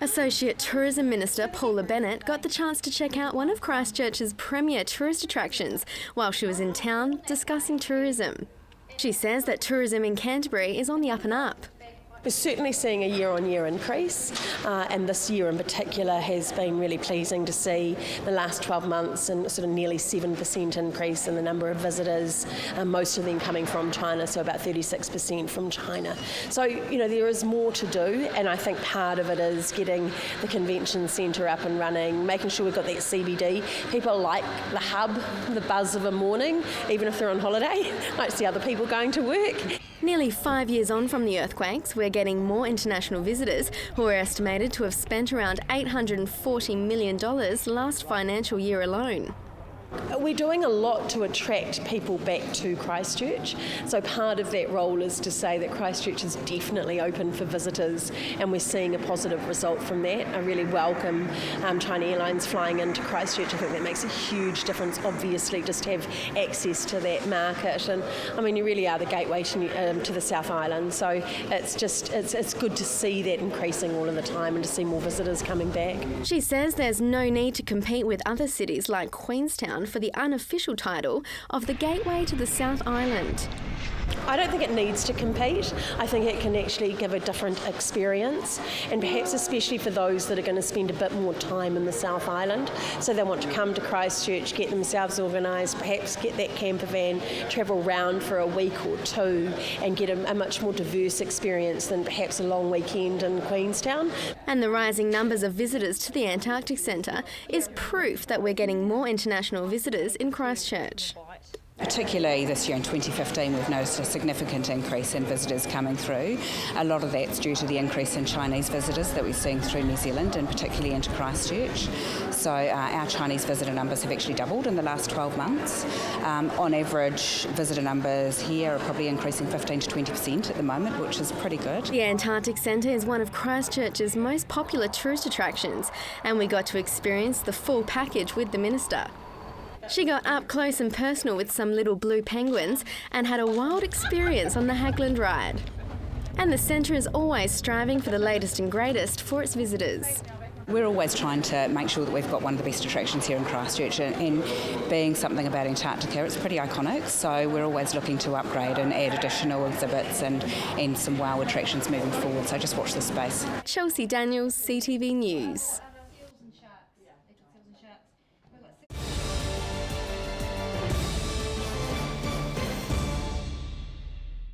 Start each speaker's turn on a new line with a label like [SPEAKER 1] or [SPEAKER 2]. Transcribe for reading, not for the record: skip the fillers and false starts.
[SPEAKER 1] Associate Tourism Minister Paula Bennet got the chance to check out one of Christchurch's premier tourist attractions while she was in town discussing tourism. She says that tourism in Canterbury is on the up and up.
[SPEAKER 2] We're certainly seeing a year-on-year increase, and this year in particular has been really pleasing to see the last 12 months and sort of nearly 7% increase in the number of visitors, most of them coming from China, so about 36% from China. So, there is more to do, and I think part of it is getting the convention centre up and running, making sure we've got that CBD. People like the hub, the buzz of a morning, even if they're on holiday, like to see other people going to work.
[SPEAKER 1] Nearly 5 years on from the earthquakes, we're getting more international visitors who are estimated to have spent around $840 million last financial year alone.
[SPEAKER 2] We're doing a lot to attract people back to Christchurch, so part of that role is to say that Christchurch is definitely open for visitors, and we're seeing a positive result from that. I really welcome China Airlines flying into Christchurch. I think that makes a huge difference, obviously, just to have access to that market, and you really are the gateway to the South Island, so it's good to see that increasing all of the time and to see more visitors coming back.
[SPEAKER 1] She says there's no need to compete with other cities like Queenstown for the unofficial title of the gateway to the South Island.
[SPEAKER 2] I don't think it needs to compete. I think it can actually give a different experience, and perhaps especially for those that are going to spend a bit more time in the South Island. So they want to come to Christchurch, get themselves organised, perhaps get that camper van, travel round for a week or two and get a much more diverse experience than perhaps a long weekend in Queenstown.
[SPEAKER 1] And the rising numbers of visitors to the Antarctic Centre is proof that we're getting more international visitors in Christchurch.
[SPEAKER 3] Particularly this year in 2015, we've noticed a significant increase in visitors coming through. A lot of that's due to the increase in Chinese visitors that we're seeing through New Zealand and particularly into Christchurch. So our Chinese visitor numbers have actually doubled in the last 12 months. On average, visitor numbers here are probably increasing 15 to 20% at the moment, which is pretty good.
[SPEAKER 1] The Antarctic Centre is one of Christchurch's most popular tourist attractions, and we got to experience the full package with the Minister. She got up close and personal with some little blue penguins and had a wild experience on the Hagland ride. And the centre is always striving for the latest and greatest for its visitors.
[SPEAKER 3] We're always trying to make sure that we've got one of the best attractions here in Christchurch, and being something about Antarctica, it's pretty iconic, so we're always looking to upgrade and add additional exhibits and some wow attractions moving forward, so just watch this space.
[SPEAKER 1] Chelsea Daniels, CTV News.